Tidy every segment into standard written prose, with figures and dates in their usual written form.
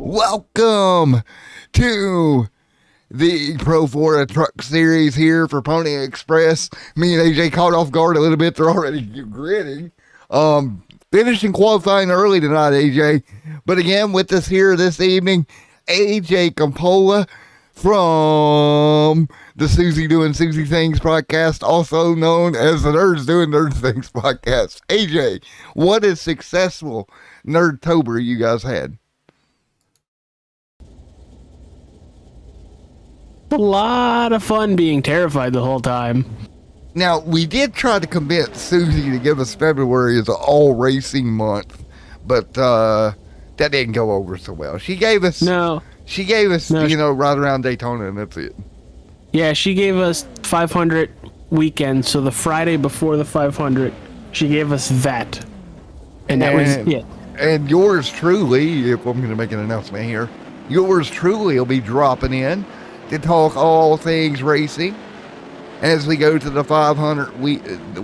Welcome to the Pro 4 Truck Series here for Pony Express. Me and AJ caught off guard a little bit. They're already grinning. Finishing qualifying early tonight, AJ. But again, with us here this evening, AJ Campola from the Susie Doing Susie Things podcast, also known as the Nerds Doing Nerd Things podcast. AJ, what a successful Nerdtober you guys had. A lot of fun being terrified the whole time. Now, we did try to convince Susie to give us February as an all racing month, but that didn't go over so well. She gave us right around Daytona, and that's it. Yeah, she gave us 500 weekend, so the Friday before the 500, she gave us that. And that was it. And yours truly, if I'm going to make an announcement here, yours truly will be dropping in to talk all things racing as we go to the 500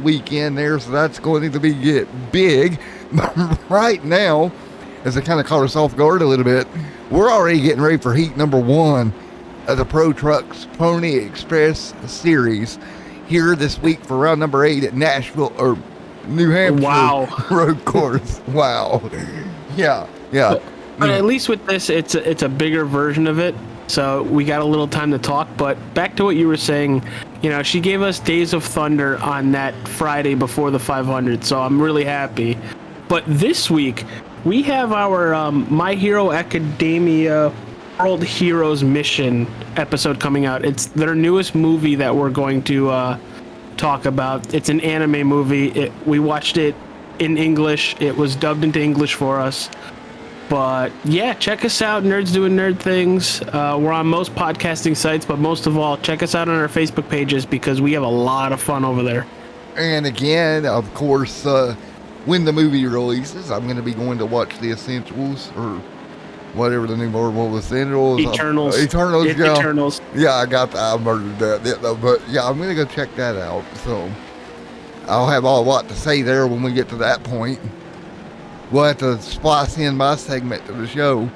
weekend there, so that's going to get big. But right now, as it kind of caught us off guard a little bit, we're already getting ready for heat number 1 of the Pro Trucks Pony Express Series here this week for round number 8 at Nashville, or New Hampshire road course. Wow. Yeah. But at least with this, it's a bigger version of it. So we got a little time to talk, but back to what you were saying, she gave us Days of Thunder on that Friday before the 500, so I'm really happy. But this week, we have our My Hero Academia World Heroes Mission episode coming out. It's their newest movie that we're going to talk about. It's an anime movie. We watched it in English. It was dubbed into English for us. But yeah, check us out, Nerds Doing Nerd Things. We're on most podcasting sites, but most of all, check us out on our Facebook pages because we have a lot of fun over there. And again, of course, when the movie releases, I'm going to be going to watch The Essentials, or whatever the new Marvel was. Eternals. Eternals. Yeah, I got that. I murdered that. But yeah, I'm going to go check that out. So I'll have a lot to say there when we get to that point. We'll have to splice in my segment to the show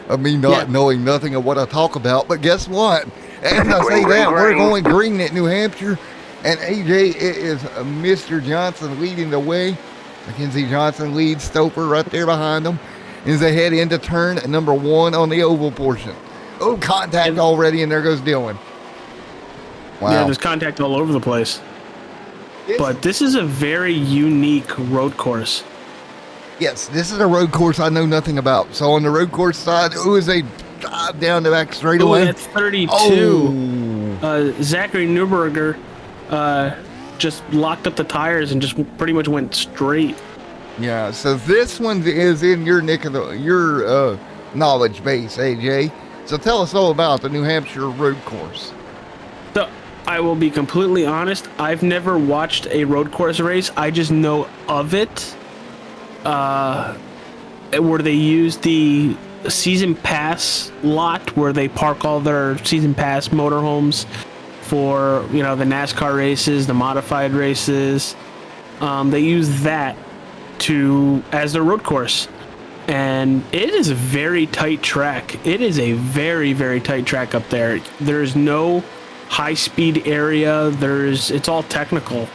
of me not knowing nothing of what I talk about. But guess what? As I say that, we're going green at New Hampshire. And AJ, it is Mr. Johnson leading the way. Mackenzie Johnson leads Stouffer right there behind him as they head into turn number 1 on the oval portion. Oh, contact already, and there goes Dylan. Wow. Yeah, there's contact all over the place. But this is a very unique road course. Yes, this is a road course I know nothing about. So on the road course side, as they drive down the back straightaway. That's 32. Zachary Newberger just locked up the tires and just pretty much went straight. Yeah, so this one is in your your knowledge base, AJ. So tell us all about the New Hampshire road course. So I will be completely honest. I've never watched a road course race. I just know of it. Where they use the season pass lot where they park all their season pass motorhomes for, the NASCAR races, the modified races. They use that as their road course. And it is a very tight track. It is a very, very tight track up there. There's no high speed area. It's all technical.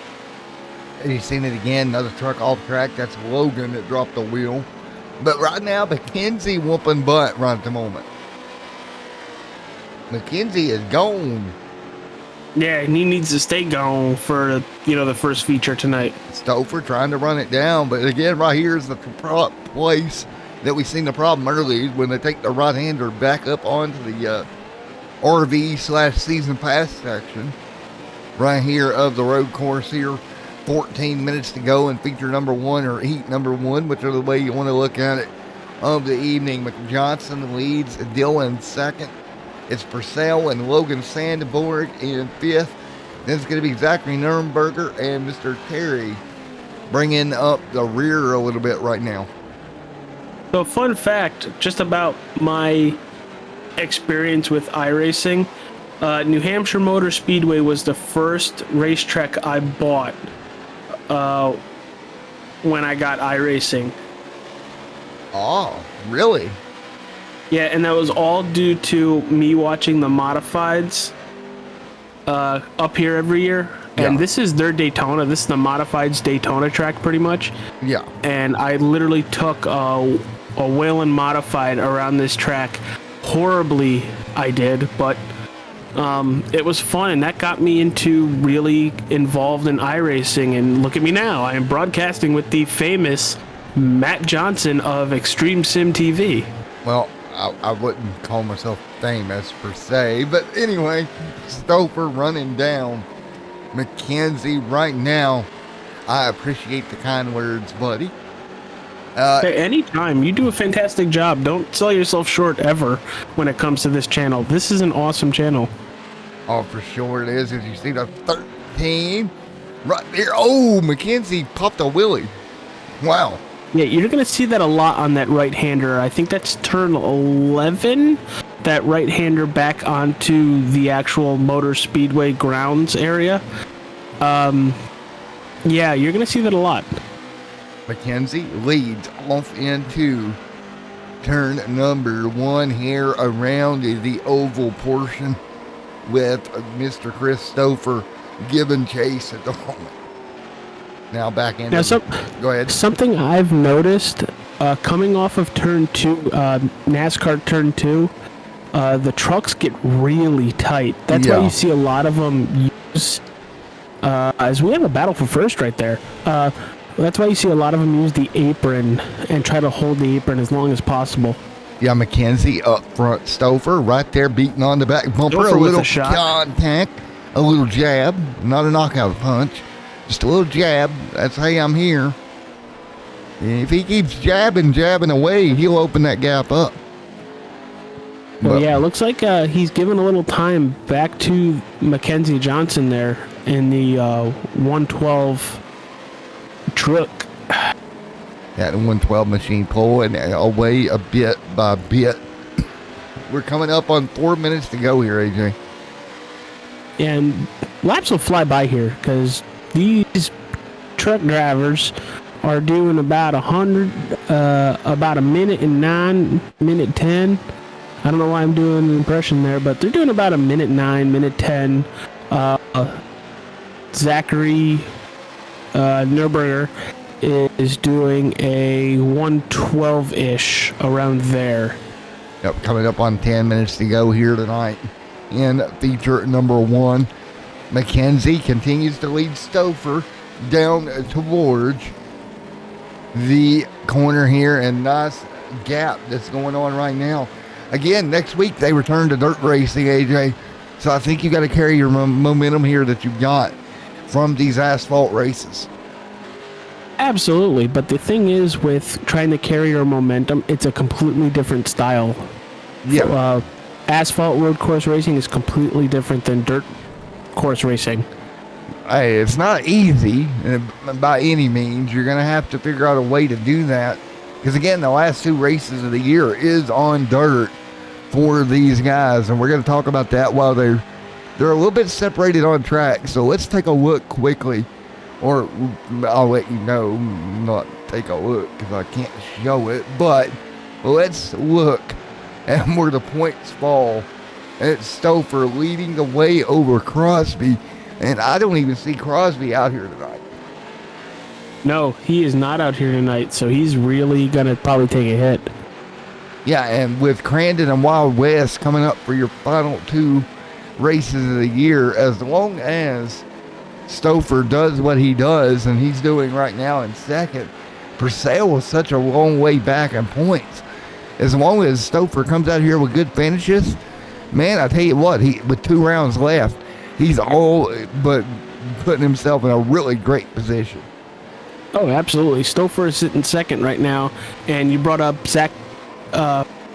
You've seen it again, another truck off track. That's Logan that dropped the wheel. But right now, Mackenzie whooping butt right at the moment. Mackenzie is gone. Yeah, and he needs to stay gone for, the first feature tonight. Stouffer trying to run it down. But again, right here is the place that we seen the problem early when they take the right-hander back up onto the RV/season pass section. Right here of the road course here. 14 minutes to go in feature number 1, or heat number 1, whichever the way you want to look at it, of the evening. McJohnson leads, Dylan second. It's Purcell and Logan Sandborg in 5th. Then it's going to be Zachary Nurnberger and Mr. Terry bringing up the rear a little bit right now. So fun fact, just about my experience with iRacing, New Hampshire Motor Speedway was the first racetrack I bought when I got iRacing. Oh, really? Yeah, and that was all due to me watching the modifieds up here every year. And Yeah. this is their Daytona. This is the modifieds Daytona track, pretty much. Yeah. And I literally took a Whelen modified around this track. Horribly, I did, but it was fun, and that got me into really involved in iRacing. And look at me now. I am broadcasting with the famous Matt Johnson of Extreme Sim TV. Well, I wouldn't call myself famous per se, but anyway, Stouffer running down Mackenzie right now. I appreciate the kind words, buddy. Hey, anytime. You do a fantastic job. Don't sell yourself short ever when it comes to this channel. This is an awesome channel. Oh, for sure it is. As you see the 13 right there. Oh, Mackenzie popped a wheelie. Wow. Yeah, you're going to see that a lot on that right-hander. I think that's turn 11, that right-hander back onto the actual Motor Speedway grounds area. Yeah, you're going to see that a lot. Mackenzie leads off into turn number 1 here around the oval portion with Mr. Chris Stouffer giving chase at the moment. Now back in. Go ahead. Something I've noticed coming off of turn 2, NASCAR turn 2, the trucks get really tight. That's why you see a lot of them use, as we have a battle for first right there. That's why you see a lot of them use the apron and try to hold the apron as long as possible. Yeah, Mackenzie up front. Stouffer right there beating on the back bumper. Stouffer a with little a shot. contact, a little jab, not a knockout punch. Just a little jab. That's, hey, I'm here. If he keeps jabbing away, he'll open that gap up. Well, yeah, it looks like he's given a little time back to Mackenzie Johnson there in the 112 truck. That 112 machine pulling away a bit by bit. We're coming up on 4 minutes to go here, AJ. And laps will fly by here because these truck drivers are doing about 100, about a minute and 9, minute 10. I don't know why I'm doing an impression there, but they're doing about a minute 9, minute 10. Zachary Nurberger is doing a 112-ish around there. Yep, coming up on 10 minutes to go here tonight in feature number 1. Mackenzie continues to lead Stouffer down towards the corner here, and nice gap that's going on right now. Again, next week they return to dirt racing, AJ. So I think you got to carry your momentum here that you've got from these asphalt races. Absolutely, but the thing is with trying to carry your momentum, it's a completely different style. Yeah. Asphalt road course racing is completely different than dirt course racing. Hey, it's not easy by any means. You're going to have to figure out a way to do that. Because again, the last 2 races of the year is on dirt for these guys. And we're going to talk about that while they're a little bit separated on track. So let's take a look quickly. Or I'll let you know, not take a look because I can't show it. But let's look at where the points fall. It's Stouffer leading the way over Crosby. And I don't even see Crosby out here tonight. No, he is not out here tonight, so he's really going to probably take a hit. Yeah, and with Crandon and Wild West coming up for your final 2 races of the year, as long as Stouffer does what he does, and he's doing right now in second, Purcell is such a long way back in points. As long as Stouffer comes out here with good finishes, man, I tell you what, with 2 rounds left, he's all but putting himself in a really great position. Oh, absolutely. Stouffer is sitting second right now, and you brought up Zach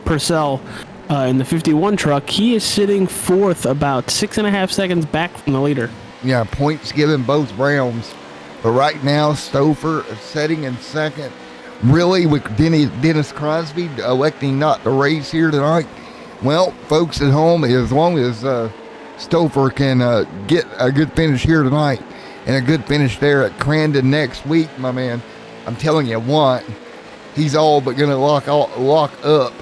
Purcell in the 51 truck. He is sitting 4th, about 6.5 seconds back from the leader. Yeah, points given both rounds. But right now, Stouffer is sitting in second. Really, with Dennis Crosby electing not to race here tonight. Well, folks at home, as long as Stouffer can get a good finish here tonight and a good finish there at Crandon next week, my man, I'm telling you what, he's all but going to lock up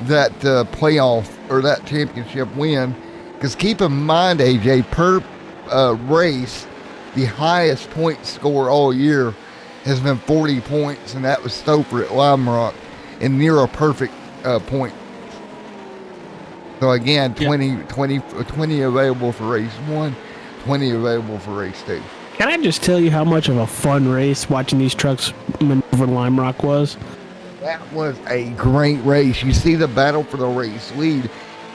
that playoff or that championship win. Because keep in mind, AJ, per race, the highest point score all year has been 40 points, and that was Stouffer at Lime Rock, and near a perfect point. So again, 20 available for race 1, 20 available for race 2. Can I just tell you how much of a fun race watching these trucks maneuver Lime Rock was? That was a great race. You see the battle for the race lead.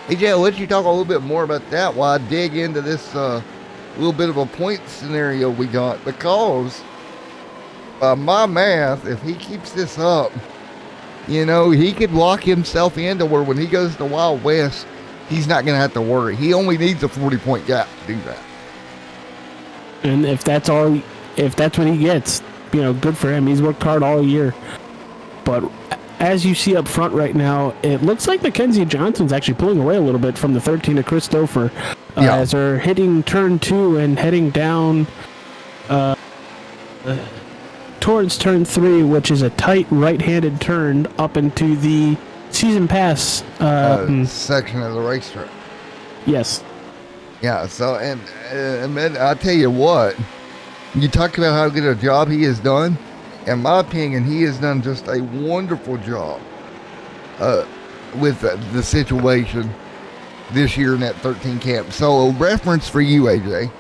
AJ, I'll let you talk a little bit more about that while I dig into this little bit of a point scenario we got. Because, by my math, if he keeps this up, you know, he could lock himself into where when he goes to Wild West, he's not going to have to worry. He only needs a 40-point gap to do that. And if that's what he gets, you know, good for him. He's worked hard all year. But as you see up front right now, it looks like Mackenzie Johnson's actually pulling away a little bit from the 13 of Chris Stouffer as they're hitting turn 2 and heading down towards turn 3, which is a tight right-handed turn up into the season pass section of the racetrack. Yes. Yeah, so, and I'll tell you what, you talked about how good a job he has done. In my opinion, he has done just a wonderful job with the situation this year in that 13 camp. So, a reference for you, AJ,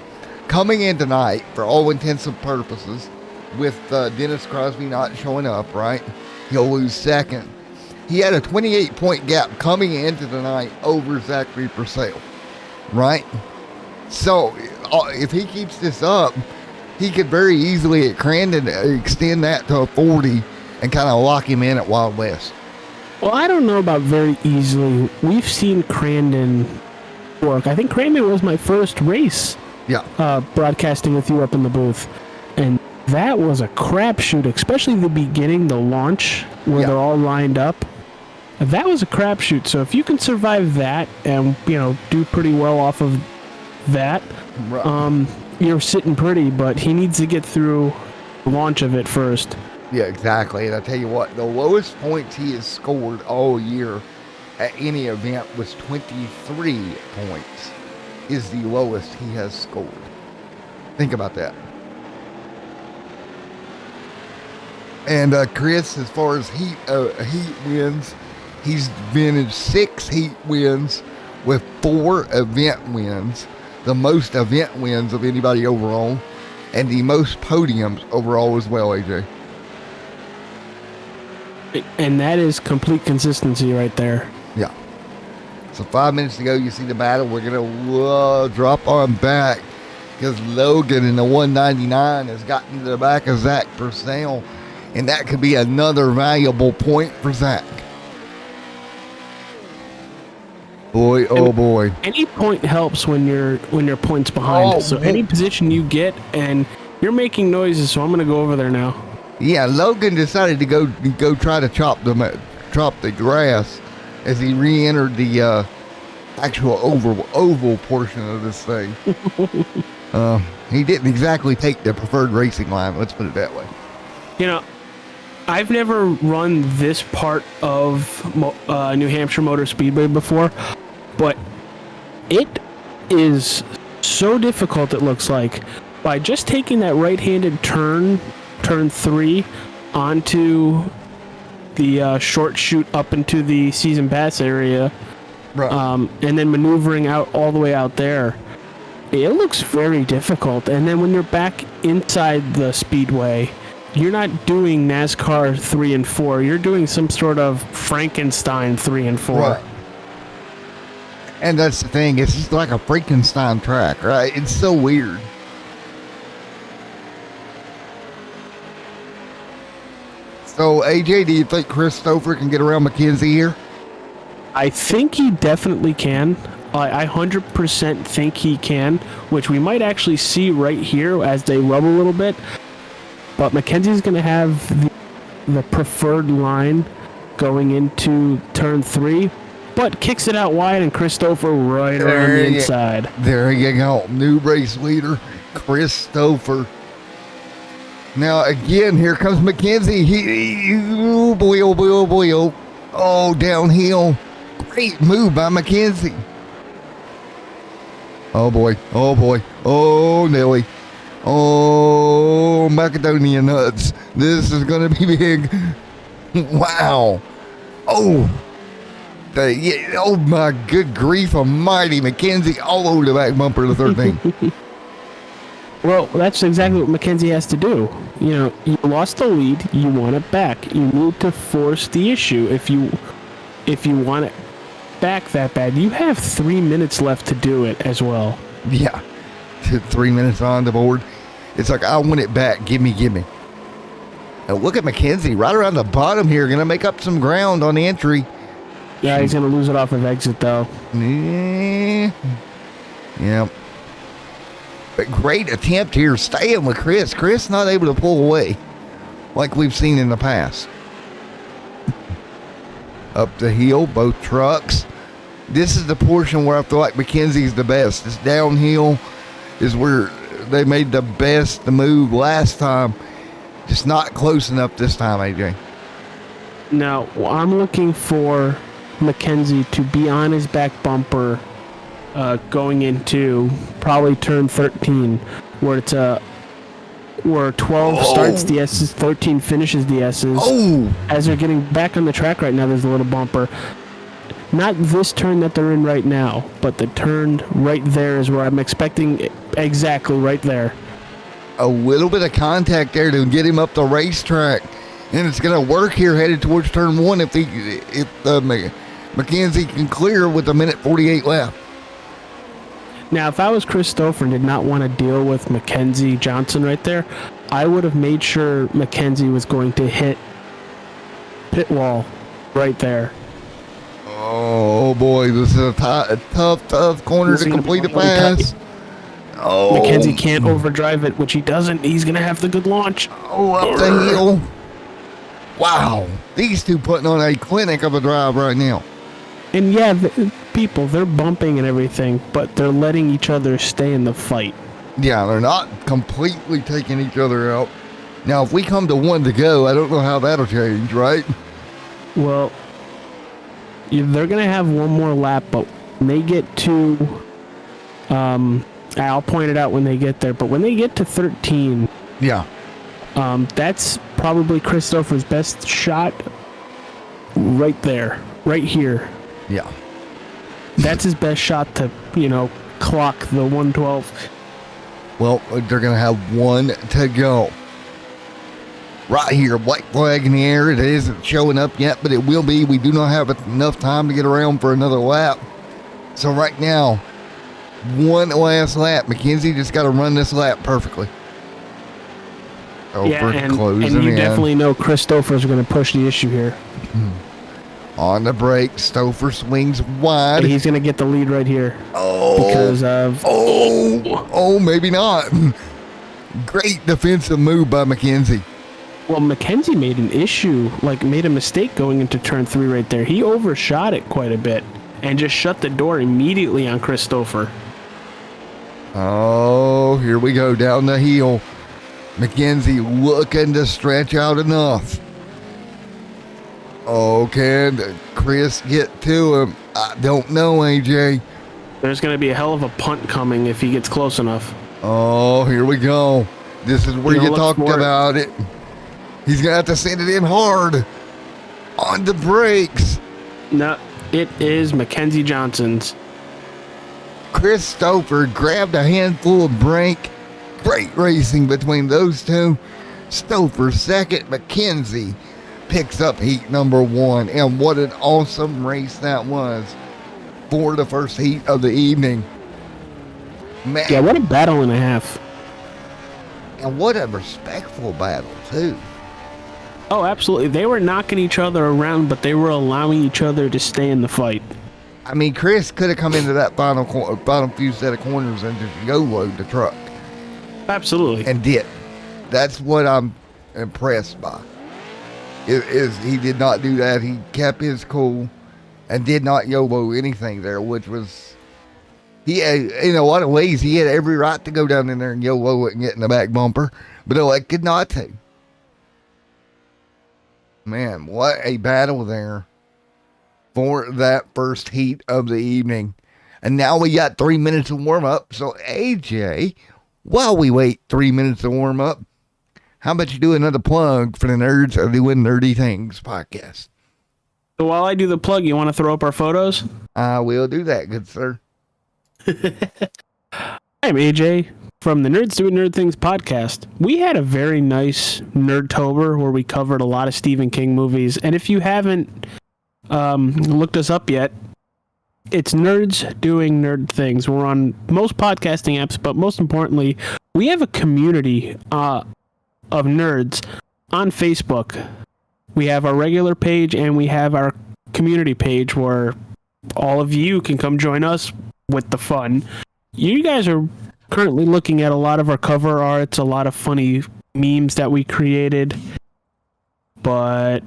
coming in tonight, for all intents and purposes, with Dennis Crosby not showing up, right? He'll lose second. He had a 28-point gap coming into tonight over Zachary Purcell, right? So, if he keeps this up, he could very easily at Crandon extend that to a 40 and kind of lock him in at Wild West. Well, I don't know about very easily. We've seen Crandon work. I think Crandon was my first race broadcasting with you up in the booth. And that was a crapshoot, especially the beginning, the launch, where they're all lined up. That was a crapshoot. So if you can survive that and, you know, do pretty well off of that, you're sitting pretty, but he needs to get through the launch of it first. Yeah, exactly. And I tell you what, the lowest points he has scored all year at any event was 23 points is the lowest he has scored. Think about that. And Chris, as far as heat wins, he's been in 6 heat wins with 4 event wins, the most event wins of anybody overall, and the most podiums overall as well, AJ. And that is complete consistency right there. Yeah. So 5 minutes to go, you see the battle. We're going to drop on back because Logan in the 199 has gotten to the back of Zach Purcell, and that could be another valuable point for Zach. Boy, oh boy. Any point helps when you're points behind. So any position you get, and you're making noises, so I'm going to go over there now. Yeah, Logan decided to go try to chop the grass as he re-entered the actual oval portion of this thing. He didn't exactly take the preferred racing line, let's put it that way. You know, I've never run this part of New Hampshire Motor Speedway before, but it is so difficult, it looks like, by just taking that right-handed turn 3 onto the short chute up into the season pass area, right. And then maneuvering out all the way out there. It looks very difficult. And then when you're back inside the speedway, you're not doing NASCAR 3 and 4. You're doing some sort of Frankenstein 3 and 4. Right. And that's the thing. It's just like a Frankenstein track, right? It's so weird. So, AJ, do you think Chris Stouffer can get around Mackenzie here? I think he definitely can. I 100% think he can, which we might actually see right here as they rub a little bit. But Mackenzie's going to have the preferred line going into turn 3, but kicks it out wide, and Chris Stouffer right around the inside. There you go. New race leader, Chris Stouffer. Now, again, here comes Mackenzie. Oh, boy, oh, boy, oh, boy, oh. Oh, downhill. Great move by Mackenzie. Oh boy. Oh boy. Oh Nelly. Oh, macadamia nuts. This is going to be big. Wow. Oh. Oh my good grief almighty. Mackenzie all over the back bumper of the 13. Well, that's exactly what Mackenzie has to do. You know, you lost the lead. You want it back. You need to force the issue if you want it back that bad. You have 3 minutes left to do it as well. Yeah. 3 minutes on the board. It's like, I want it back. Give me. Now look at Mackenzie right around the bottom here. Going to make up some ground on the entry. Yeah, he's going to lose it off of exit, though. Yeah. But great attempt here, staying with Chris. Chris not able to pull away like we've seen in the past. Up the hill, both trucks. This is the portion where I feel like Mackenzie's the best. This downhill is where they made the best move last time. Just not close enough this time, AJ. Now, I'm looking for Mackenzie to be on his back bumper going into probably turn 13, where it's where 12 starts the S's, 13 finishes the S's. Oh! As they're getting back on the track right now, there's a little bumper. Not this turn that they're in right now, but the turn right there is where I'm expecting exactly right there. A little bit of contact there to get him up the racetrack. And it's going to work here headed towards turn 1 if Mackenzie can clear with 1:48 left. Now, if I was Chris Stouffer and did not want to deal with Mackenzie Johnson right there, I would have made sure Mackenzie was going to hit pit wall right there. Oh boy, this is a tough corner to complete a pass. Oh, Mackenzie can't overdrive it, which he doesn't. He's going to have the good launch. Oh, up the hill. Wow, these two putting on a clinic of a drive right now. And yeah, they're bumping and everything, but they're letting each other stay in the fight. Yeah, they're not completely taking each other out. Now, if we come to 1 to go, I don't know how that'll change, right? Well, they're going to have one more lap, but when they get to, I'll point it out when they get there, but when they get to 13, yeah, that's probably Chris Stouffer's best shot right there, right here. Yeah. That's his best shot to, clock the 112. Well, they're going to have 1 to go. Right here, white flag in the air. It isn't showing up yet, but it will be. We do not have enough time to get around for another lap. So right now, 1 last lap. Mackenzie just got to run this lap perfectly. Yeah, and you definitely know Chris Stouffer's going to push the issue here. On the brake, Stouffer swings wide. And he's going to get the lead right here. Oh. Because of... Oh, maybe not. Great defensive move by Mackenzie. Well, Mackenzie made a mistake going into turn 3 right there. He overshot it quite a bit and just shut the door immediately on Chris Stouffer. Oh, here we go down the hill. Mackenzie looking to stretch out enough. Oh, can Chris get to him? I don't know, AJ. There's going to be a hell of a punt coming if he gets close enough. Oh, here we go. This is where you talked about it. He's going to have to send it in hard. On the brakes. No, it is Mackenzie Johnson's. Chris Stouffer grabbed a handful of brake. Great racing between those two. Stouffer second. Mackenzie picks up heat number 1. And what an awesome race that was for the first heat of the evening. Man. Yeah, what a battle and a half. And what a respectful battle, too. Oh, absolutely. They were knocking each other around, but they were allowing each other to stay in the fight. I mean, Chris could have come into that bottom few set of corners and just go-load the truck. Absolutely. And did. That's what I'm impressed by. He did not do that. He kept his cool and did not YOLO anything there, which was... in a lot of ways, he had every right to go down in there and YOLO it and get in the back bumper, but elected not to. Man, what a battle there. for that first heat of the evening. And now we got 3 minutes to warm up. So, AJ, while we wait 3 minutes to warm up, how about you do another plug for the Nerds Are Doing Nerdy Things podcast? So while I do the plug, you want to throw up our photos? I will do that, good sir. I'm AJ from the Nerds Doing Nerd Things podcast. We had a very nice Nerdtober where we covered a lot of Stephen King movies. And if you haven't looked us up yet, it's Nerds Doing Nerd Things. We're on most podcasting apps, but most importantly, we have a community of nerds on Facebook. We have our regular page and we have our community page where all of you can come join us with the fun. You guys are currently looking at a lot of our cover arts, a lot of funny memes that we created. But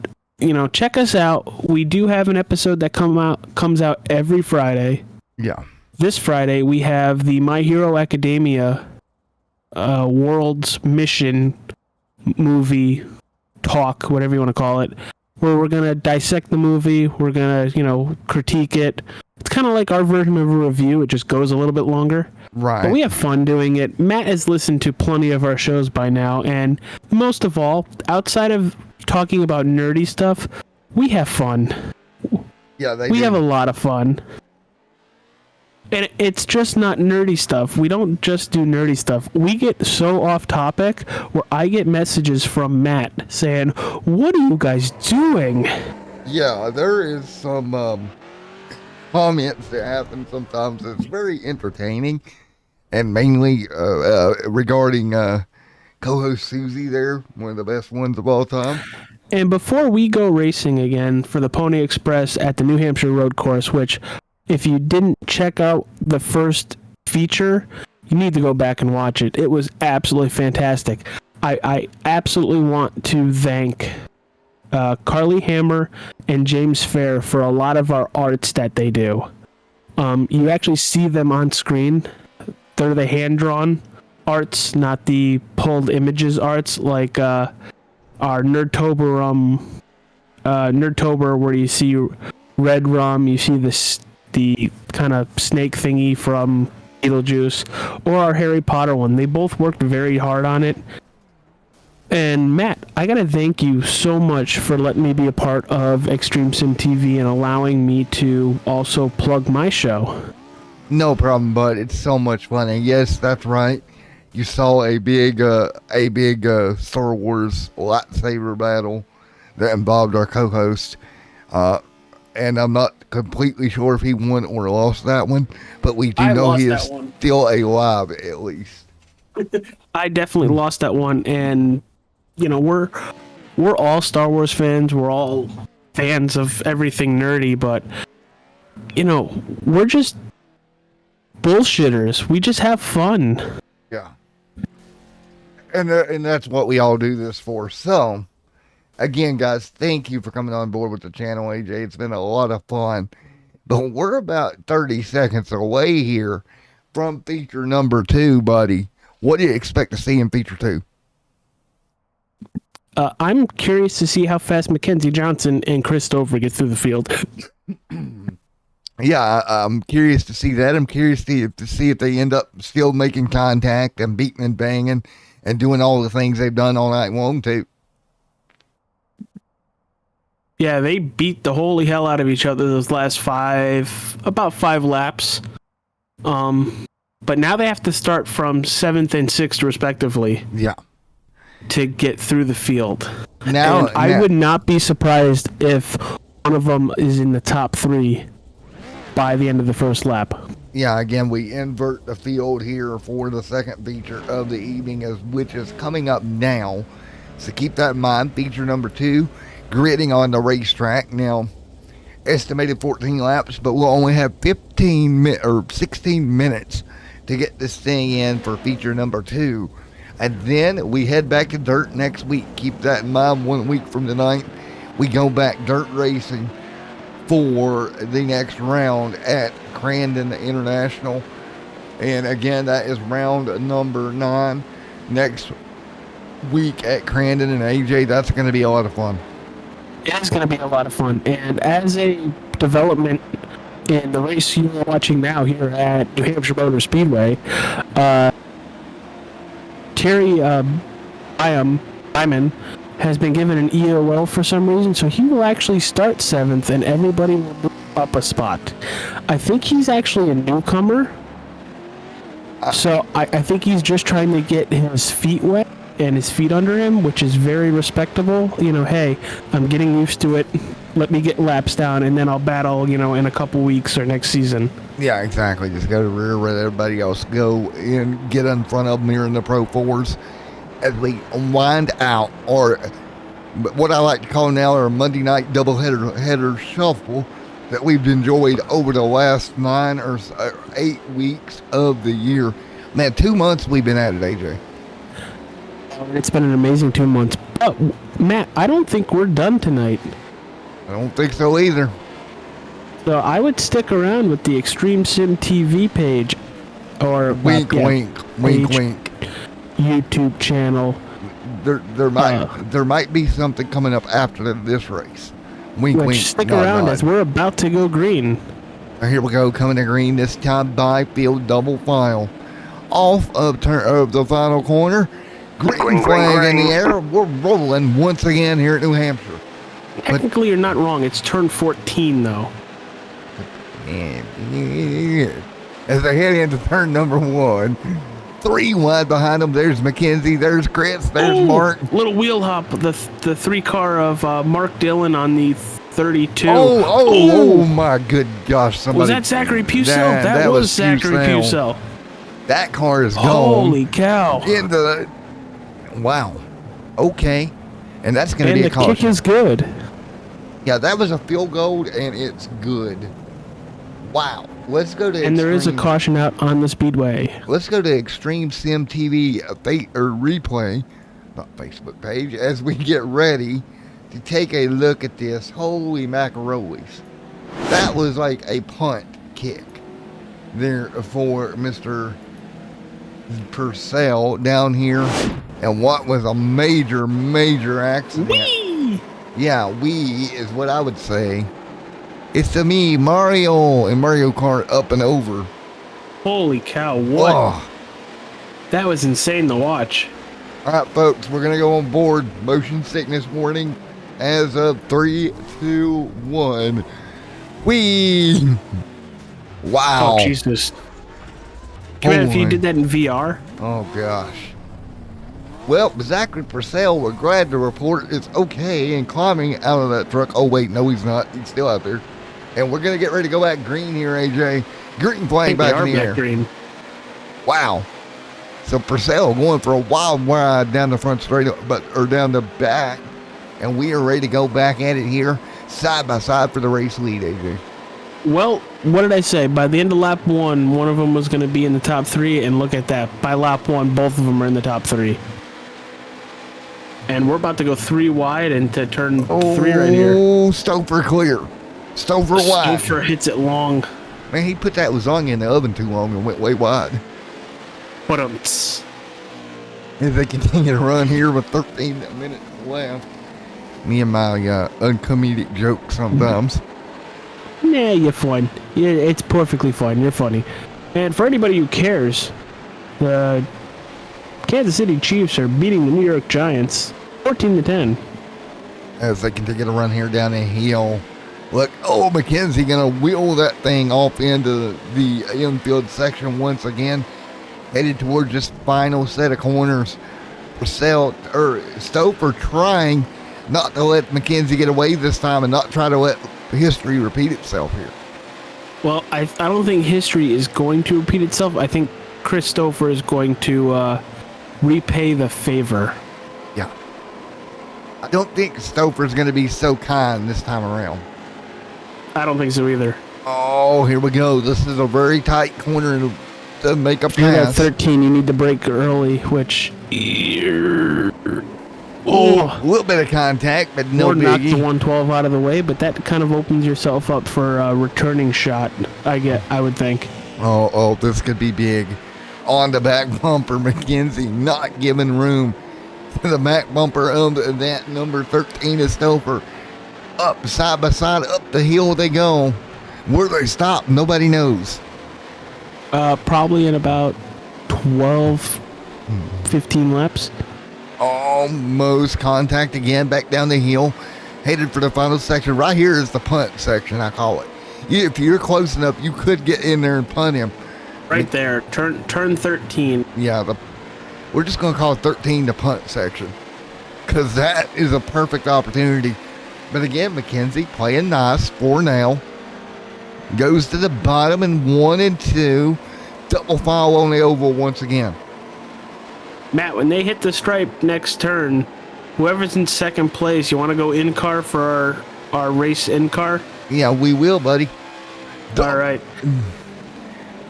check us out. We do have an episode that comes out every Friday. Yeah. This Friday we have the My Hero Academia World's Mission movie talk, whatever you want to call it, where we're gonna dissect the movie. We're gonna critique it. It's kind of like our version of a review. It just goes a little bit longer. Right. But we have fun doing it. Matt has listened to plenty of our shows by now, and most of all, outside of talking about nerdy stuff, we have fun. Yeah, we have a lot of fun. And it's just not nerdy stuff. We don't just do nerdy stuff. We get so off topic where I get messages from Matt saying, "What are you guys doing?" Yeah, there is some comments that happen sometimes that's very entertaining, and mainly regarding co-host Susie there, one of the best ones of all time. And before we go racing again for the Pony Express at the New Hampshire Road Course, which if you didn't check out the first feature, you need to go back and watch it. It was absolutely fantastic. I absolutely want to thank Carly Hammer and James Fair for a lot of our arts that they do. You actually see them on screen. They're the hand-drawn arts, not the pulled images arts, like our Nerdtober where you see Red Rum, you see the kind of snake thingy from Beetlejuice, or our Harry Potter one. They both worked very hard on it. And Matt, I gotta thank you so much for letting me be a part of Extreme Sim TV and allowing me to also plug my show. No problem, bud. It's so much fun. And yes, that's right. You saw a big Star Wars lightsaber battle that involved our co-host. And I'm not completely sure if he won or lost that one, but we do know he is still alive, at least. I definitely lost that one, and we're all Star Wars fans. We're all fans of everything nerdy, but we're just bullshitters. We just have fun. Yeah, and that's what we all do this for. So, again, guys, thank you for coming on board with the channel, AJ. It's been a lot of fun. But we're about 30 seconds away here from feature number 2, buddy. What do you expect to see in feature 2? I'm curious to see how fast Mackenzie Johnson and Chris Stover get through the field. Yeah, I'm curious to see that. I'm curious to see if they end up still making contact and beating and banging and doing all the things they've done all night long, too. Yeah, they beat the holy hell out of each other those last about 5 laps. But now they have to start from 7th and 6th, respectively. Yeah. To get through the field. Now, I would not be surprised if one of them is in the top 3 by the end of the first lap. Yeah, again, we invert the field here for the second feature of the evening, which is coming up now. So keep that in mind. Feature number 2. Gridding on the racetrack. Now, estimated 14 laps, but we'll only have 16 minutes to get this thing in for feature number 2. And then we head back to dirt next week. Keep that in mind. 1 week from tonight, we go back dirt racing for the next round at Crandon International. And again, that is round number 9 next week at Crandon. And AJ, that's going to be a lot of fun. It's going to be a lot of fun. And as a development in the race you're watching now here at New Hampshire Motor Speedway. Terry Byman has been given an EOL for some reason, so he will actually start 7th, and everybody will move up a spot. I think he's actually a newcomer, so I think he's just trying to get his feet wet and his feet under him, which is very respectable. You know, hey, I'm getting used to it. Let me get laps down, and then I'll battle, you know, in a couple weeks or next season. Yeah, exactly. Just go to the rear, let everybody else go and get in front of them here in the Pro 4s as we wind out, or what I like to call now our Monday night doubleheader shuffle that we've enjoyed over the last 9 or 8 weeks of the year. Man, 2 months we've been at it, AJ. It's been an amazing 2 months. But, Matt, I don't think we're done tonight. I don't think so either. So I would stick around with the Extreme Sim TV page, or wink, wink. YouTube channel. There might be something coming up after this race. Wink, wink. Stick around as we're about to go green. Here we go, coming to green this time by field double file. Off of the final corner. Green flag in the air. We're rolling once again here at New Hampshire. Technically, you're not wrong. It's turn 14, though. As they head into turn number 1, 3 wide behind them. There's Mackenzie. There's Chris. There's Mark. Little wheel hop. The 3 car of Mark Dillon on the 32. Oh my good gosh! Somebody, was that Zachary Pucell? That was Zachary Pucell. That car is gone. Holy cow! Wow. Okay, and that's going to be a caution. And the kick is good. Yeah, that was a field goal, and it's good. Wow. Let's go to. And there is a caution out on the speedway. Let's go to Extreme Sim TV replay, not Facebook page, as we get ready to take a look at this. Holy macaronis. That was like a punt kick there for Mr. Purcell down here. And what was a major, major accident. Whee! Yeah, is what I would say. It's to me, Mario and Mario Kart up and over. Holy cow, what? Oh. That was insane to watch. All right, folks, we're going to go on board. Motion sickness warning as of 3, 2, 1. Whee! Wow. Oh, Jesus. Come on, if you did that in VR. Oh, gosh. Well, Zachary Purcell, we're glad to report it's okay in climbing out of that truck. Oh, wait, no, he's not. He's still out there. And we're going to get ready to go back green here, AJ. Green flag back in the air. Green. Wow. So Purcell going for a wild ride down the front straight, or down the back. And we are ready to go back at it here, side by side for the race lead, AJ. Well, what did I say? By the end of lap 1, one of them was going to be in the top 3, and look at that. By lap 1, both of them are in the top 3. And we're about to go 3 wide into turn 3 right here. Oh, Stouffer clear. Stouffer wide. Stouffer hits it long. Man, he put that lasagna in the oven too long and went way wide. As they continue to run here with 13 minutes left. Me and my uncomedic jokes sometimes. Nah, you're fine. Yeah, it's perfectly fine. You're funny. And for anybody who cares, the Kansas City Chiefs are beating the New York Giants 14-10. As they continue to run here down the hill. Look, Mackenzie going to wheel that thing off into the infield section once again. Headed towards this final set of corners. Stouffer trying not to let Mackenzie get away this time and not try to let history repeat itself here. Well, I don't think history is going to repeat itself. I think Chris Stouffer is going to repay the favor. Yeah. I don't think Stouffer is going to be so kind this time around. I don't think so either. Oh, here we go. This is a very tight corner to make a pass. You're at 13. You need to brake early, which... a little bit of contact, but no biggie. Knock the 112 out of the way, but that kind of opens yourself up for a returning shot, I would think. Oh, this could be big. On the back bumper, Mackenzie not giving room for the back bumper of that number 13 is Stouffer. up side by side, up the hill they go. Where they stop, nobody knows. Probably in about 12, 15 laps. Almost contact again, back down the hill, headed for the final section. Right here is the punt section, I call it. If you're close enough, you could get in there and punt him. Right there, turn 13. Yeah, we're just going to call it 13 the punt section, because that is a perfect opportunity. But again, McKenzie playing nice for now. Goes to the bottom in 1 and 2. Double file on the oval once again. Matt, when they hit the stripe next turn, whoever's in second place, you want to go in car for our race in car? Yeah, we will, buddy. All right.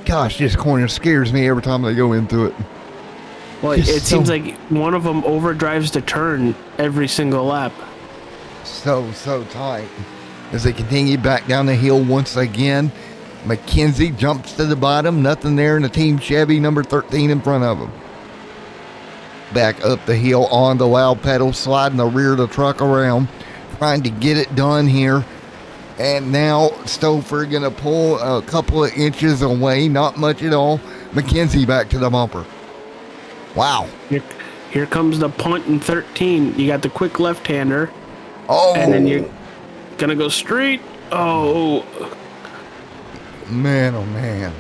Gosh, this corner scares me every time they go into it. Well, it seems like one of them overdrives the turn every single lap. So tight. As they continue back down the hill once again, McKenzie jumps to the bottom. Nothing there in the team Chevy, number 13 in front of him. Back up the hill on the loud pedal, sliding the rear of the truck around, trying to get it done here. And now Stouffer going to pull a couple of inches away, not much at all. McKenzie back to the bumper. Wow. Here comes the punt in 13. You got the quick left-hander. Oh. And then you're going to go straight. Oh. Man, oh man.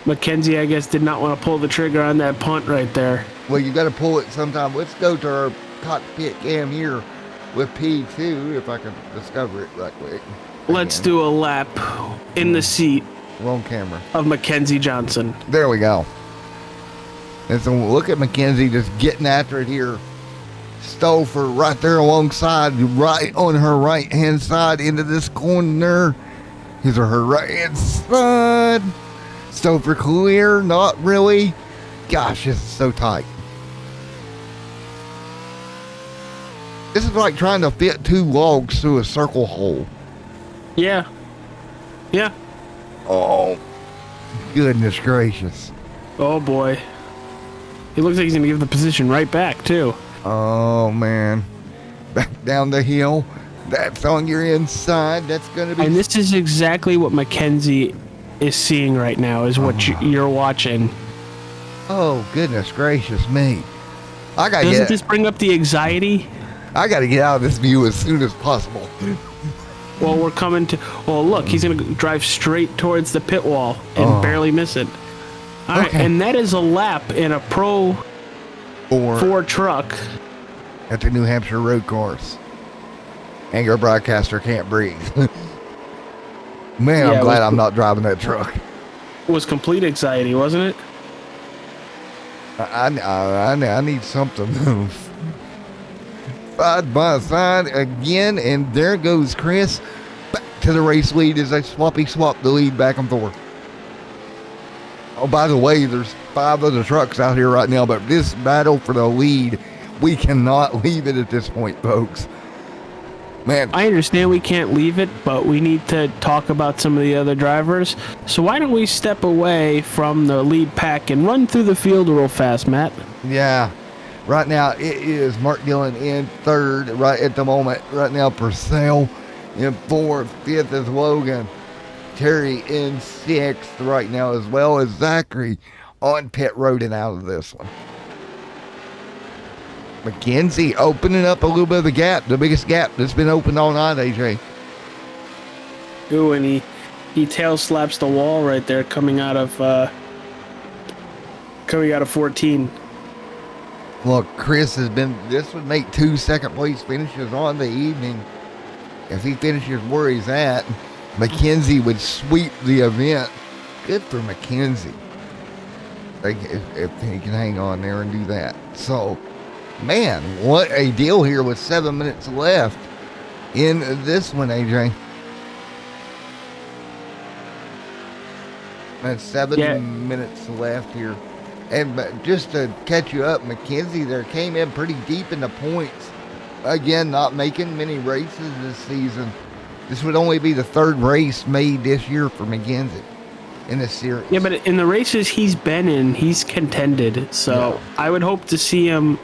McKenzie, I guess, did not want to pull the trigger on that punt right there. Well, you got to pull it sometime. Let's go to our cockpit cam here with P2, if I can discover it right quick. Let's do a lap in the seat. Wrong camera. Of Mackenzie Johnson. There we go. And so look at McKenzie just getting after it here. Stouffer right there alongside, right on her right hand side into this corner. These are her right hand side. Stouffer clear, not really. Gosh, this is so tight. This is like trying to fit 2 logs through a circle hole. Yeah. Yeah. Oh, goodness gracious. Oh, boy. He looks like he's going to give the position right back, too. Oh, man. Back down the hill. That's on your inside. That's going to be... And this is exactly what McKenzie is seeing right now, is what you're watching. Oh, goodness gracious me. Doesn't this bring up the anxiety? I got to get out of this view as soon as possible. Well, we're coming to... Well, look, he's going to drive straight towards the pit wall and barely miss it. All right, and that is a lap in a Pro 4 truck. At the New Hampshire road course. Anger broadcaster can't breathe. Man, I'm glad I'm not driving that truck. It was complete anxiety, wasn't it? I need something to move. Side by side again, and there goes Chris back to the race lead as they swap the lead back and forth. Oh, by the way, there's 5 other trucks out here right now, but this battle for the lead, we cannot leave it at this point, folks. Man, I understand we can't leave it, but we need to talk about some of the other drivers. So why don't we step away from the lead pack and run through the field real fast, Matt? Yeah. Right now, it is Mark Dillon in 3rd right at the moment. Right now, Purcell in 4th. 5th is Logan. Terry in 6th right now, as well as Zachary on pit road and out of this one. McKenzie opening up a little bit of the gap, the biggest gap that's been opened all night, AJ. Ooh, and he tail slaps the wall right there coming out of 14. Look, Chris this would make 2 second place finishes on the evening. If he finishes where he's at, McKenzie would sweep the event. Good for McKenzie. If he can hang on there and do that. So, man, what a deal here with 7 minutes left in this one, AJ. That's 7 minutes left here. And just to catch you up, McKenzie there came in pretty deep in the points. Again, not making many races this season. This would only be the 3rd race made this year for McKenzie in this series. Yeah, but in the races he's been in, he's contended. So I would hope to see him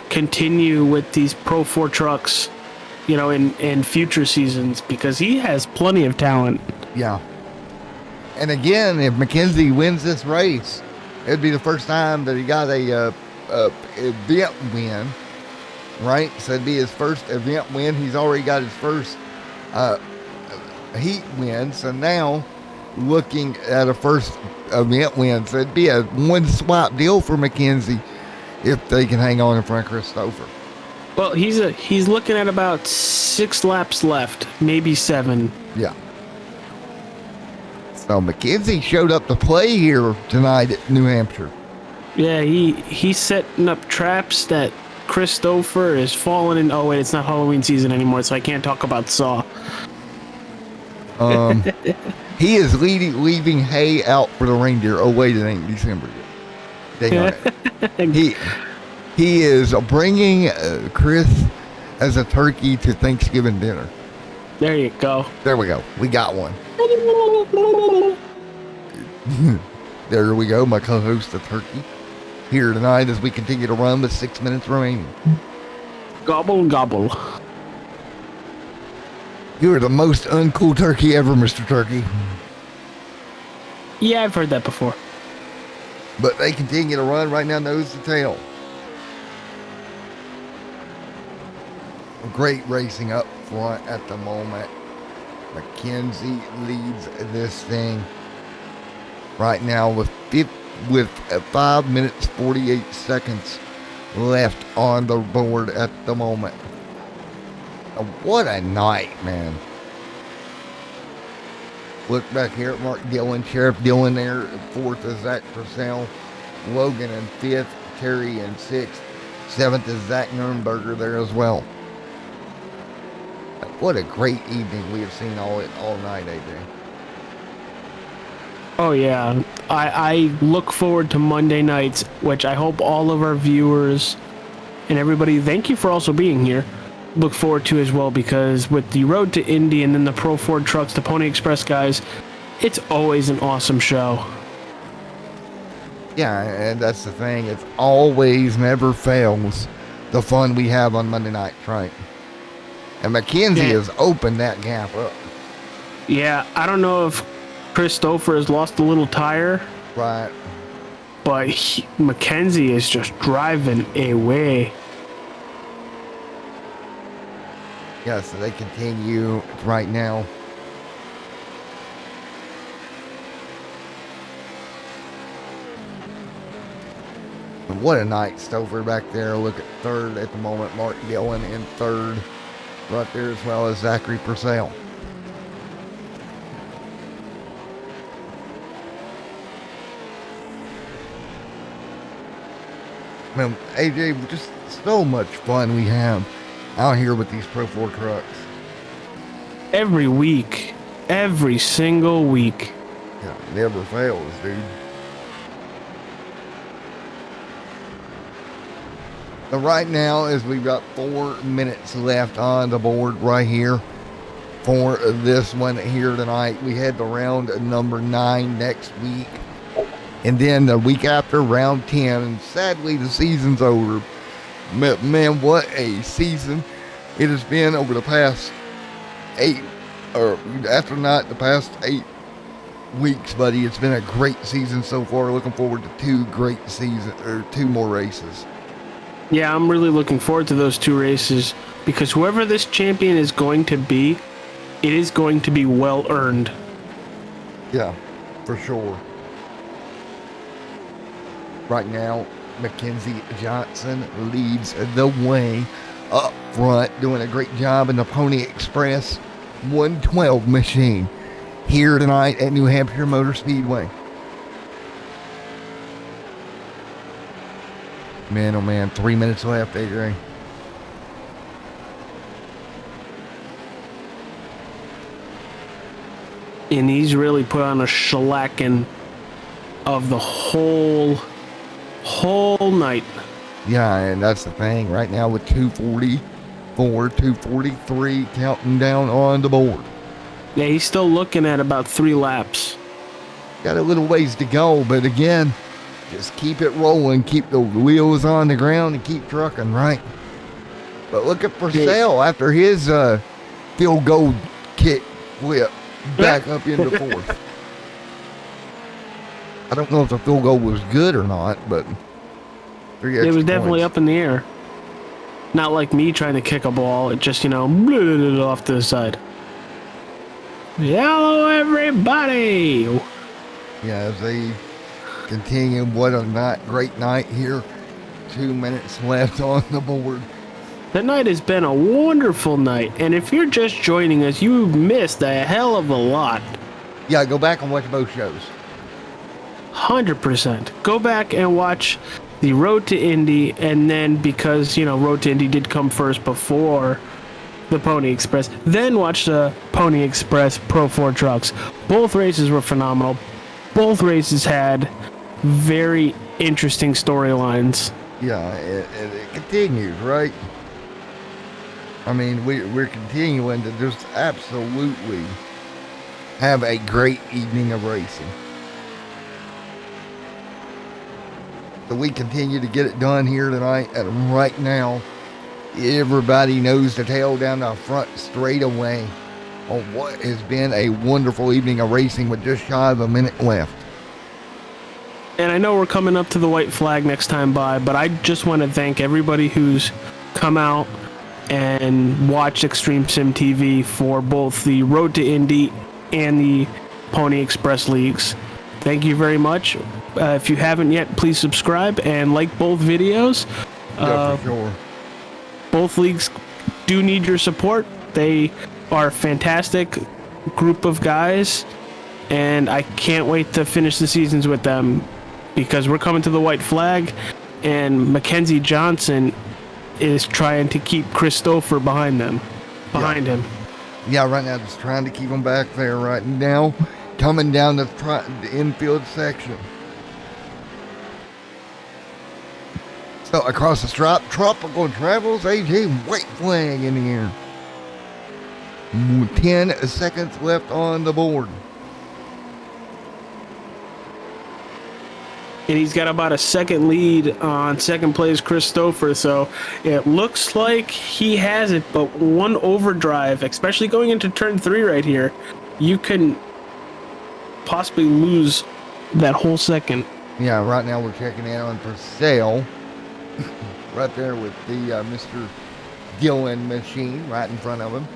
continue with these Pro 4 trucks in future seasons, because he has plenty of talent. Yeah. And again, if McKenzie wins this race, it'd be the first time that he got a event win, right? So it'd be his first event win. He's already got his first heat win. So now looking at a first event win. So it'd be a one swap deal for McKenzie if they can hang on in front of Christopher. Well, he's looking at about 6 laps left, maybe 7. Yeah. So McKenzie showed up to play here tonight at New Hampshire. Yeah, he's setting up traps that Christopher is falling in. Oh wait, it's not Halloween season anymore, so I can't talk about Saw. He is leaving hay out for the reindeer. Oh wait, it ain't December yet. Dang it. He is bringing Chris as a turkey to Thanksgiving dinner. There you go. There we go. We got one. There we go. My co-host, the turkey, here tonight as we continue to run with 6 minutes remaining. Gobble, gobble. You are the most uncool turkey ever, Mr. Turkey. Yeah, I've heard that before. But they continue to run right now, nose to tail. Great racing up front at the moment. McKenzie leads this thing right now with 5 minutes 48 seconds left on the board at the moment. What a night, man. Look back here at Mark Dillon, Sheriff Dillon there, 4th is Zach Purcell, Logan in 5th, Terry in 6th, 7th is Zach Nurnberger there as well. What a great evening we have seen all night, AJ. Oh yeah, I look forward to Monday nights, which I hope all of our viewers and everybody, thank you for also being here, look forward to as well, because with the Road to Indy and then the Pro Ford trucks, the Pony Express guys, it's always an awesome show. Yeah, and that's the thing. It's always, never fails, the fun we have on Monday nights, right? And McKenzie has opened that gap up. Yeah, I don't know if Christopher has lost a little tire. Right. But McKenzie is just driving away. Yeah, so they continue right now. And what a night, Stover back there. Look at 3rd at the moment. Mark Dillon in 3rd. Right there, as well as Zachary Purcell. Man, AJ, just so much fun we have out here with these Pro 4 trucks. Every week. Every single week. Yeah, never fails, dude. So right now, as we've got 4 minutes left on the board right here for this one here tonight. We head to round number 9 next week. And then the week after, round 10. And sadly, the season's over. Man, what a season it has been over the past 8, or after not the past 8 weeks, buddy. It's been a great season so far. Looking forward to 2 more races. Yeah, I'm really looking forward to those 2 races, because whoever this champion is going to be, it is going to be well earned. Yeah, for sure. Right now, Mackenzie Johnson leads the way up front, doing a great job in the Pony Express 112 machine here tonight at New Hampshire Motor Speedway. Man, oh man, 3 minutes left, AJ. And he's really put on a shellacking of the whole night. Yeah, and that's the thing. Right now with 244, 243 counting down on the board. Yeah, he's still looking at about 3 laps. Got a little ways to go, but again, just keep it rolling, keep the wheels on the ground, and keep trucking, right? But look at Purcell after his field goal kick flip back up into fourth. I don't know if the field goal was good or not, but it was definitely up in the air. Not like me trying to kick a ball. It just, off to the side. Hello, everybody. Yeah, as they continue, what a great night here. 2 minutes left on the board. The night has been a wonderful night, and if you're just joining us, you missed a hell of a lot. Yeah, go back and watch both shows. 100%. Go back and watch the Road to Indy, and then because, Road to Indy did come first before the Pony Express, then watch the Pony Express Pro 4 trucks. Both races were phenomenal. Both races had very interesting storylines. Yeah, it continues, right? I mean, we're continuing to just absolutely have a great evening of racing. So we continue to get it done here tonight, and right now, everybody knows the tail down the front straightaway on what has been a wonderful evening of racing with just shy of a minute left. And I know we're coming up to the white flag next time by, but I just want to thank everybody who's come out and watched Extreme Sim TV for both the Road to Indy and the Pony Express Leagues. Thank you very much. If you haven't yet, please subscribe and like both videos. Yeah, for sure. Both leagues do need your support. They are a fantastic group of guys, and I can't wait to finish the seasons with them because we're coming to the white flag, and Mackenzie Johnson is trying to keep Christopher behind him. Yeah, right now, just trying to keep him back there right now, coming down the infield section. So across the stripe, Tropical Travels, AJ, white flag in the air. 10 seconds left on the board. And he's got about a second lead on second place Christopher, so it looks like he has it, but one overdrive, especially going into turn 3 right here, you can possibly lose that whole second. Yeah, right now we're checking in on Purcell. Right there with the Mr. Gillen machine right in front of him.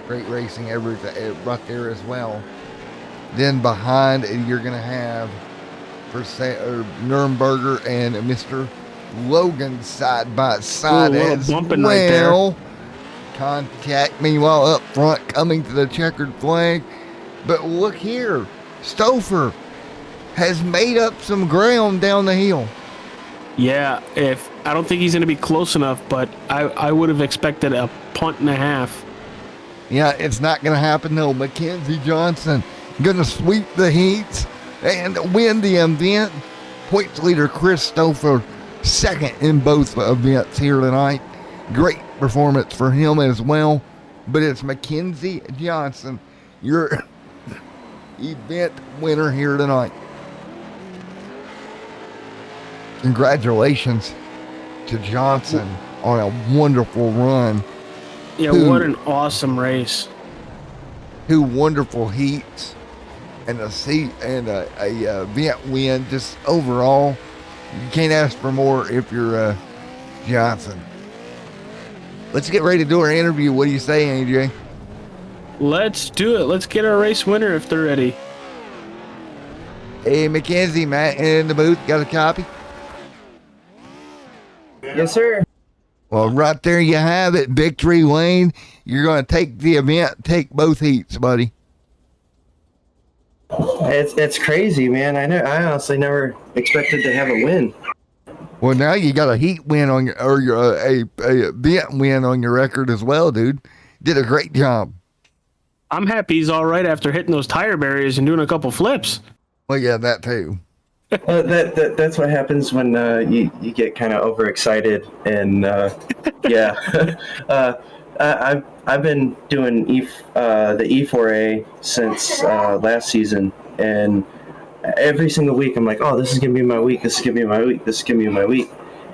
Great racing right there as well. Then behind, you're going to have Nuremberger and Mr. Logan side by side as bumping well. Right there. Contact meanwhile up front coming to the checkered flag. But look here, Stouffer has made up some ground down the hill. Yeah, I don't think he's going to be close enough, but I would have expected a punt and a half. Yeah, it's not going to happen though. Mackenzie Johnson going to sweep the heats and win the event. Points leader Chris Stouffer second in both events here tonight. Great performance for him as well. But it's Mackenzie Johnson, your event winner here tonight. Congratulations to Johnson on a wonderful run. Yeah, what an awesome race. 2 wonderful heats and a event win. Just overall, you can't ask for more if you're Johnson. Let's get ready to do our interview. What do you say, AJ? Let's do it. Let's get our race winner if they're ready. Hey, Mackenzie, Matt in the booth. Got a copy? Yes, sir. Well, right there you have it. Victory lane. You're going to take the event, take both heats, buddy. It's crazy, man. I honestly never expected to have a win. Well, now you got a heat win on a event win on your record as well, dude. Did a great job. I'm happy he's all right after hitting those tire barriers and doing a couple flips. Well, yeah, that too. That's what happens when you get kind of overexcited, and yeah. I've been doing the E4A since last season, and every single week I'm like, oh, this is gonna be my week. This is gonna be my week. This is gonna be my week.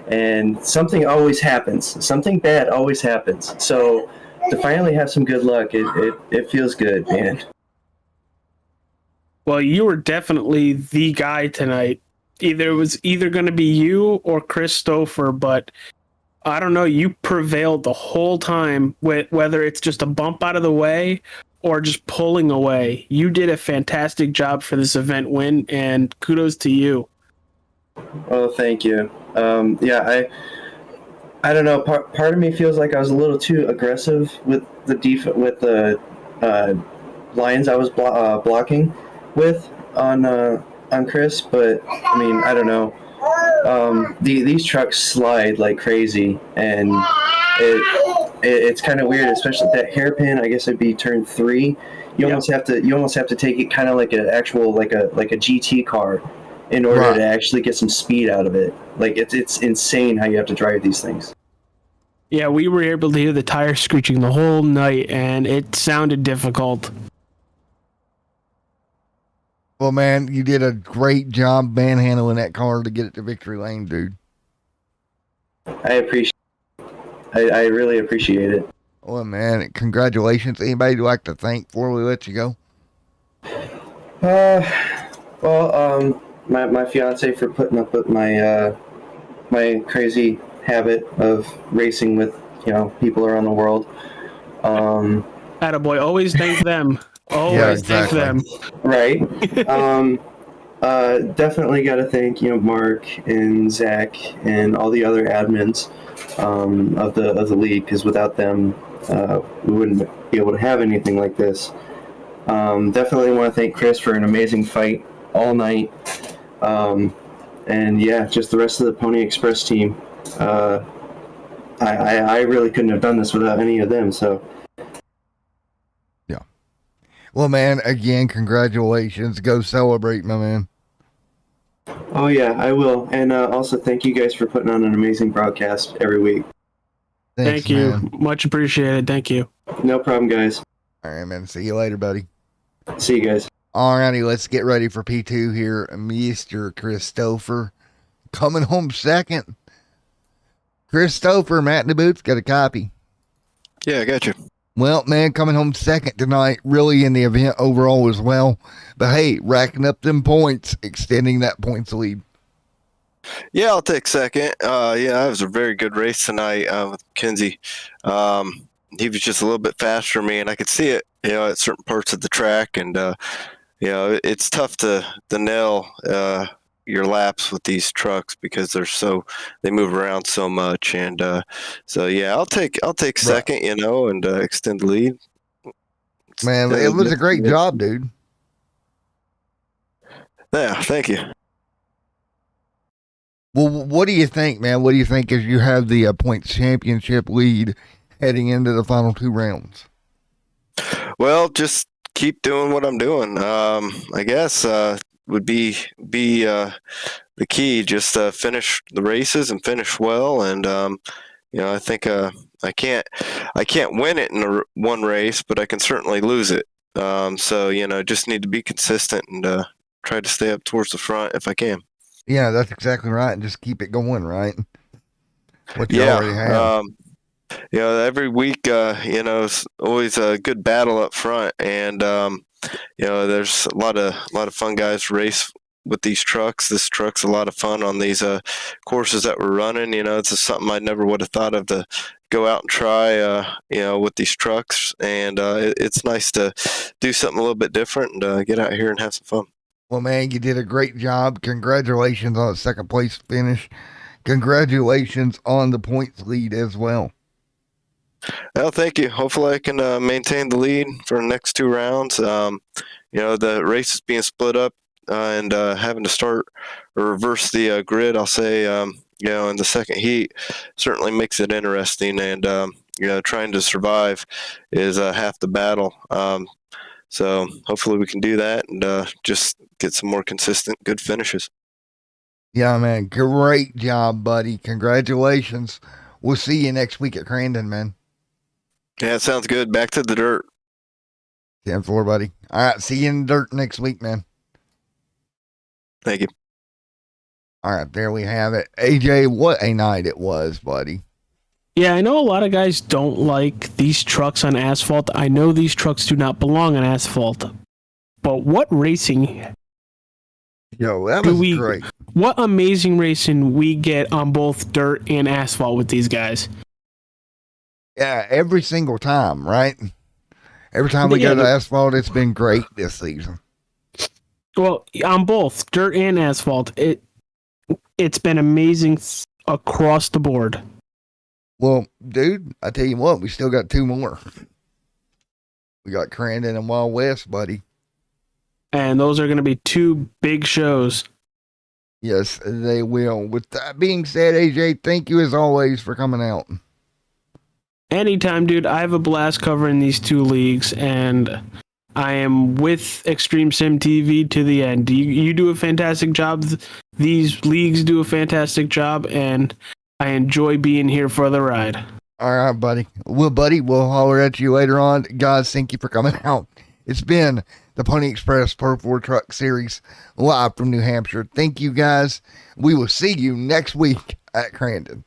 and something always happens. Something bad always happens. So to finally have some good luck, it feels good, man. Well, you were definitely the guy tonight. It was either going to be you or Chris Stouffer, but I don't know. You prevailed the whole time, with whether it's just a bump out of the way or just pulling away. You did a fantastic job for this event win, and kudos to you. Oh, thank you. I don't know. Part of me feels like I was a little too aggressive with the lines I was blocking with on Chris, but I mean, I don't know. These trucks slide like crazy, and it's kind of weird, especially that hairpin. I guess it'd be turn 3. You almost have to take it kind of like an actual like a GT car in order to actually get some speed out of it. Like it's insane how you have to drive these things. Yeah, we were able to hear the tires screeching the whole night, and it sounded difficult. Well, man, you did a great job manhandling that car to get it to victory lane, dude. I really appreciate it. Well, man, congratulations. Anybody you'd like to thank before we let you go? My fiance for putting up with my my crazy habit of racing with people around the world. Attaboy, always thank them. Always thank them. Right. Definitely got to thank Mark and Zach and all the other admins of the league, because without them we wouldn't be able to have anything like this. Definitely want to thank Chris for an amazing fight all night. And yeah, just the rest of the Pony Express team. I really couldn't have done this without any of them. So yeah. Well, man, again, congratulations. Go celebrate, my man. Oh yeah, I will. And also thank you guys for putting on an amazing broadcast every week. Thanks, thank you. Man. Much appreciated. Thank you. No problem, guys. All right, man. See you later, buddy. See you guys. All righty, let's get ready for P2 here. Mr. Christopher coming home second. Christopher, Matt in the booth, got a copy. Yeah, I got you. Well, man, coming home second tonight, really in the event overall as well. But hey, racking up them points, extending that points lead. Yeah, I'll take second. That was a very good race tonight with Kinsey. He was just a little bit faster than me, and I could see it, at certain parts of the track. And, it's tough to nail your laps with these trucks because they move around so much. And I'll take second, and extend the lead. Man, it was a great job, dude. Yeah, thank you. Well, what do you think, man? What do you think as you have the points championship lead heading into the final 2 rounds? Well, just keep doing what I'm doing. I guess would be the key. Just finish the races and finish well. And I think I can't win it in one race, but I can certainly lose it. Just need to be consistent and try to stay up towards the front if I can. Yeah, that's exactly right. And just keep it going, right? What you already have. Every week, it's always a good battle up front, and there's a lot of fun guys to race with these trucks. This truck's a lot of fun on these courses that we're running. It's just something I never would have thought of to go out and try. With these trucks, and it's nice to do something a little bit different and get out here and have some fun. Well, man, you did a great job. Congratulations on a second place finish. Congratulations on the points lead as well. Well, thank you. Hopefully I can maintain the lead for the next 2 rounds. The race is being split up and having to start or reverse the grid, I'll say, in the second heat certainly makes it interesting. And, trying to survive is half the battle. So hopefully we can do that and just get some more consistent, good finishes. Yeah, man. Great job, buddy. Congratulations. We'll see you next week at Crandon, man. Yeah, it sounds good. Back to the dirt. 10-4, buddy. All right. See you in the dirt next week, man. Thank you. All right, there we have it. AJ, what a night it was, buddy. Yeah, I know a lot of guys don't like these trucks on asphalt. I know these trucks do not belong on asphalt. But what racing? Yo, that was great. What amazing racing we get on both dirt and asphalt with these guys. Yeah, every single time, right? Every time we go to asphalt, it's been great this season. Well, on both dirt and asphalt, it's been amazing across the board. Well, dude, I tell you what, we still got 2 more. We got Crandon and Wild West, buddy. And those are going to be 2 big shows. Yes, they will. With that being said, AJ, thank you as always for coming out. Anytime, dude. I have a blast covering these 2 leagues, and I am with Extreme Sim TV to the end. You do a fantastic job. These leagues do a fantastic job, and I enjoy being here for the ride. All right, buddy. Well, buddy, we'll holler at you later on. Guys, thank you for coming out. It's been the Pony Express Pro 4 Truck Series live from New Hampshire. Thank you, guys. We will see you next week at Crandon.